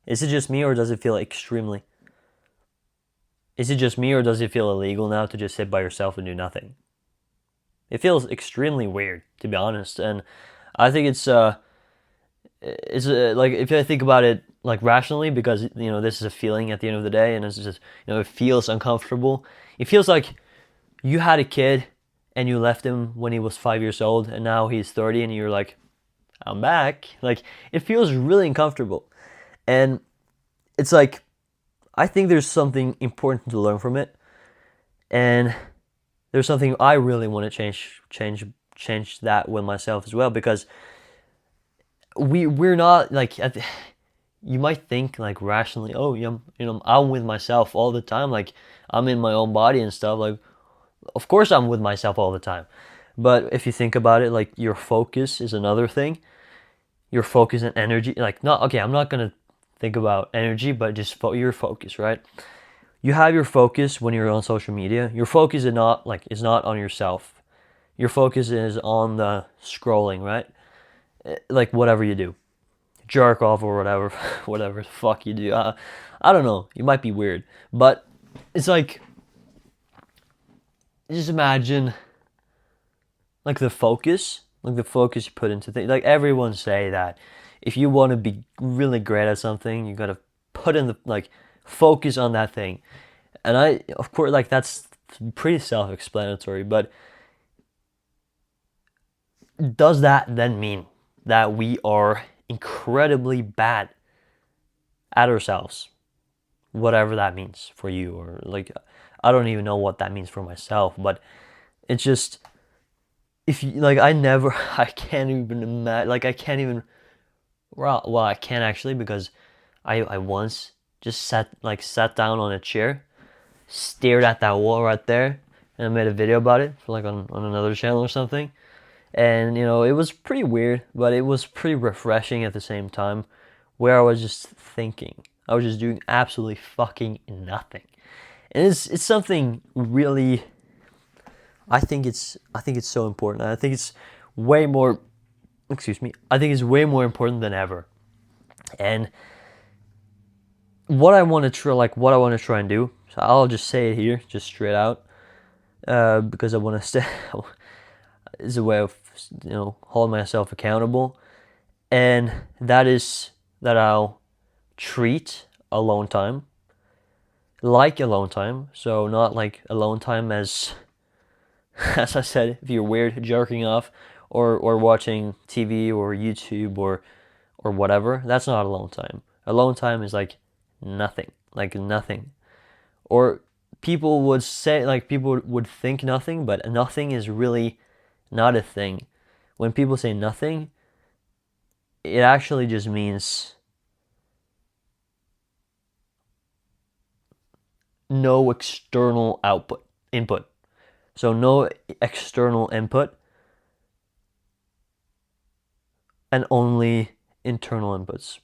Is it just me or does it feel extremely? Is it just me or does it feel illegal now to just sit by yourself and do nothing? It feels extremely weird, to be honest, and I think it's like if I think about it like rationally, because this is a feeling at the end of the day, and it's just it feels uncomfortable. It feels like you had a kid and you left him when he was 5 years old, and now he's 30, and you're like, I'm back. Like it feels really uncomfortable, and it's like I think there's something important to learn from it, and there's something I really want to change that with myself as well, because we're not like you might think like rationally, oh, I'm with myself all the time, like I'm in my own body and stuff. Like, of course I'm with myself all the time. But if you think about it, like your focus is another thing. Your focus and energy, like not okay. I'm not gonna think about energy, but just your focus, right? You have your focus when you're on social media. Your focus is not on yourself. Your focus is on the scrolling, right? Like whatever you do, jerk off or whatever, whatever the fuck you do. I don't know. You might be weird, but it's like just imagine like the focus you put into things. Like everyone say that if you want to be really great at something, you gotta put in the like focus on that thing. And of course, like that's pretty self-explanatory. But does that then mean that we are incredibly bad at ourselves? Whatever that means for you, or like I don't even know what that means for myself, but it's just if you like I never I can't even imagine, like I can't even, well I can actually, because I once just sat down on a chair, stared at that wall right there, and I made a video about it for like on another channel or something. And it was pretty weird, but it was pretty refreshing at the same time, where I was just thinking. I was just doing absolutely fucking nothing. And it's something really, I think it's so important. I think it's way more, excuse me, I think it's way more important than ever. And what I want to try and do, so I'll just say it here, just straight out, because I want to stay. Is a way of holding myself accountable, and that is that I'll treat alone time like alone time. So not like alone time as as I said, if you're weird, jerking off or watching TV or YouTube or whatever, that's not alone time. Alone time is like nothing. Or people would say, like people would think nothing, but nothing is really not a thing. When people say nothing, it actually just means no external input. So no external input and only internal inputs.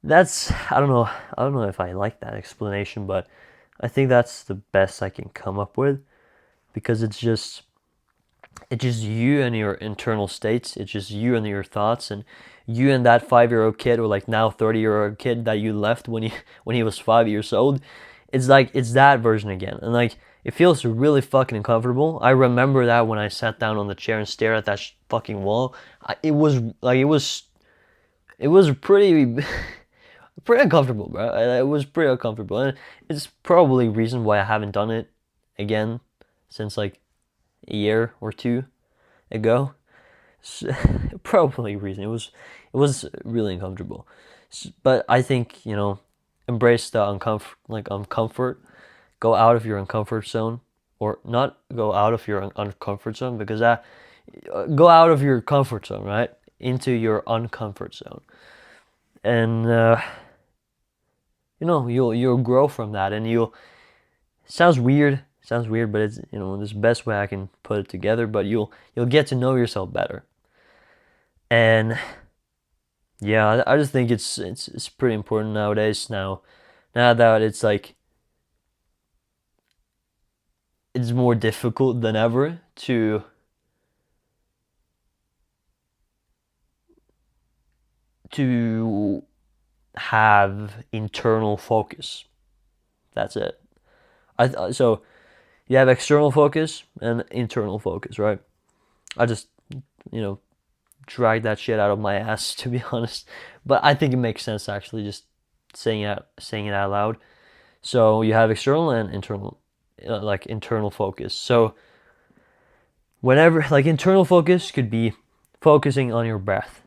That's I don't know if I like that explanation, but I think that's the best I can come up with, because it's just you and your internal states. It's just you and your thoughts, and you and that 5-year-old kid, or like now 30-year-old kid that you left when he was 5 years old. It's like it's that version again, and like it feels really fucking uncomfortable. I remember that when I sat down on the chair and stared at that fucking wall. It was pretty pretty uncomfortable, bro. It was pretty uncomfortable, and it's probably reason why I haven't done it again since like a year or two ago. Probably reason it was really uncomfortable. But I think embrace the uncomfort. Go out of your uncomfort zone, or not go out of your uncomfort zone, because that go out of your comfort zone, right, into your uncomfort zone, and you'll grow from that, and you'll sounds weird, but it's this best way I can put it together. But you'll get to know yourself better, and yeah, I just think it's pretty important nowadays. Now that it's like it's more difficult than ever to have internal focus. That's it. So you have external focus and internal focus, right? I just, you know, drag that shit out of my ass, to be honest. But I think it makes sense actually, just saying it out loud. So you have external and internal, like internal focus. So whenever, like, internal focus could be focusing on your breath.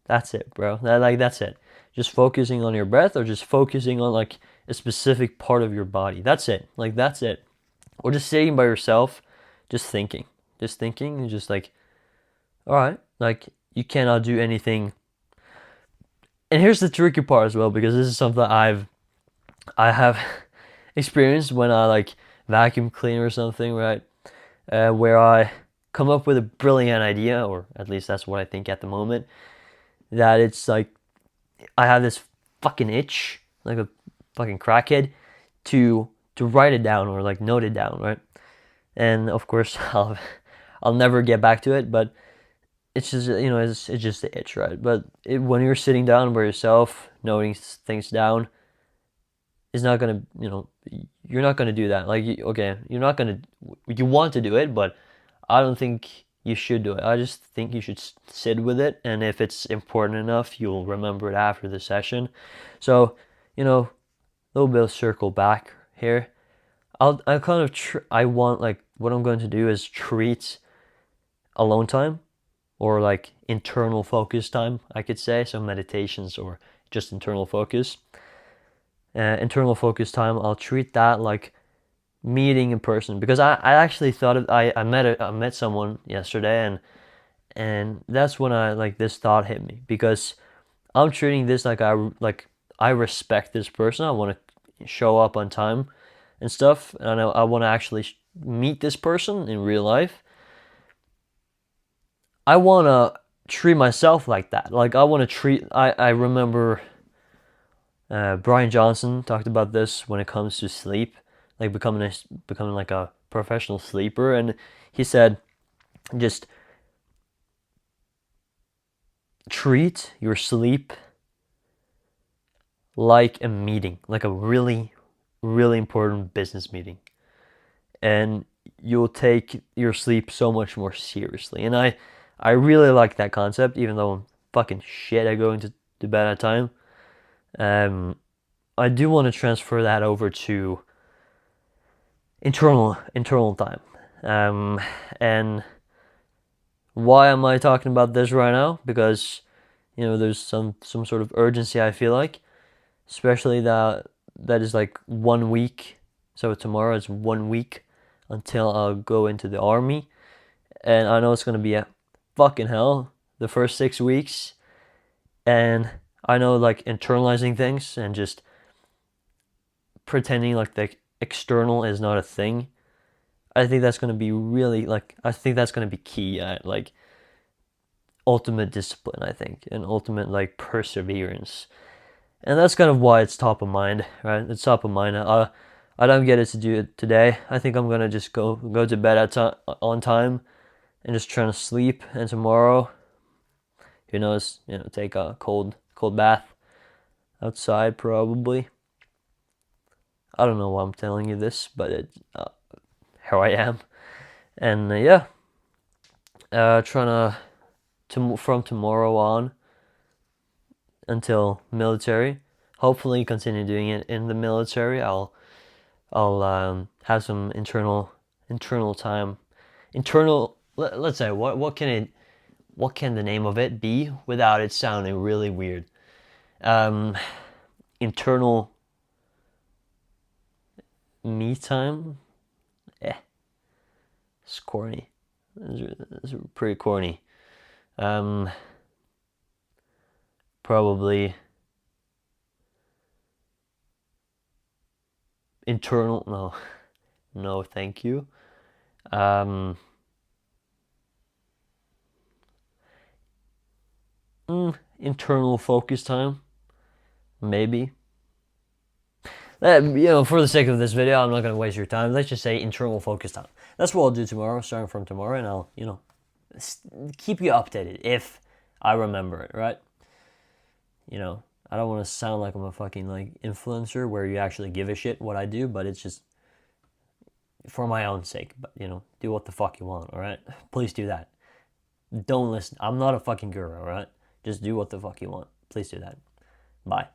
That's it, bro. That's it. Just focusing on your breath, or just focusing on like a specific part of your body. That's it. Like, that's it. Or just sitting by yourself, just thinking, and just like, all right, like, you cannot do anything. And here's the tricky part as well, because this is something I have experienced when I like vacuum clean or something, right? Where I come up with a brilliant idea, or at least that's what I think at the moment. That it's like I have this fucking itch, like a fucking crackhead, to write it down or like note it down, right? And of course, I'll never get back to it, but it's just, it's just the itch, right? But when you're sitting down by yourself, noting things down, it's not gonna, you're not gonna do that. Like, okay, you're not gonna, you want to do it, but I don't think you should do it. I just think you should sit with it, and if it's important enough, you'll remember it after the session. So, a little bit of circle back here. I kind of, I want, like, what I'm going to do is treat alone time, or like internal focus time, I could say. So meditations or just internal focus. Internal focus time, I'll treat that like meeting in person, because I actually thought of, I met someone yesterday, and that's when I, like, this thought hit me, because I'm treating this like I respect this person. I want to show up on time and stuff, and I want to actually meet this person in real life. I want to treat myself like that. Like, I want to treat, I remember Brian Johnson talked about this when it comes to sleep, like becoming like a professional sleeper, and he said, just treat your sleep like a meeting, like a really, really important business meeting, and you'll take your sleep so much more seriously. And I really like that concept, even though I'm fucking shit at going to bed at time. I do want to transfer that over to internal time. And why am I talking about this right now? Because there's some sort of urgency, I feel like, especially that is like 1 week. So tomorrow is 1 week until I'll go into the army, and I know it's gonna be a fucking hell the first 6 weeks. And I know, like, internalizing things and just pretending like the external is not a thing, I think that's gonna be really, like, I think that's gonna be key at, like, ultimate discipline, I think, and ultimate, like, perseverance. And that's kind of why it's top of mind, right? It's top of mind. I don't get it to do it today. I think I'm gonna just go to bed on time and just try to sleep. And tomorrow, who knows? Take a cold bath outside, probably. I don't know why I'm telling you this, but here I am. And yeah, trying to from tomorrow on until military. Hopefully, continue doing it in the military. I'll have some internal time. Let's say, what can the name of it be without it sounding really weird? Internal me time. It's corny. It's pretty corny. Probably internal. No, thank you. Internal focus time, maybe. For the sake of this video, I'm not going to waste your time. Let's just say internal focus time. That's what I'll do tomorrow, starting from tomorrow, and I'll, keep you updated if I remember it, right? I don't want to sound like I'm a fucking like influencer where you actually give a shit what I do, but it's just for my own sake. But do what the fuck you want, all right? Please do that. Don't listen. I'm not a fucking guru, all right? Just do what the fuck you want. Please do that. Bye.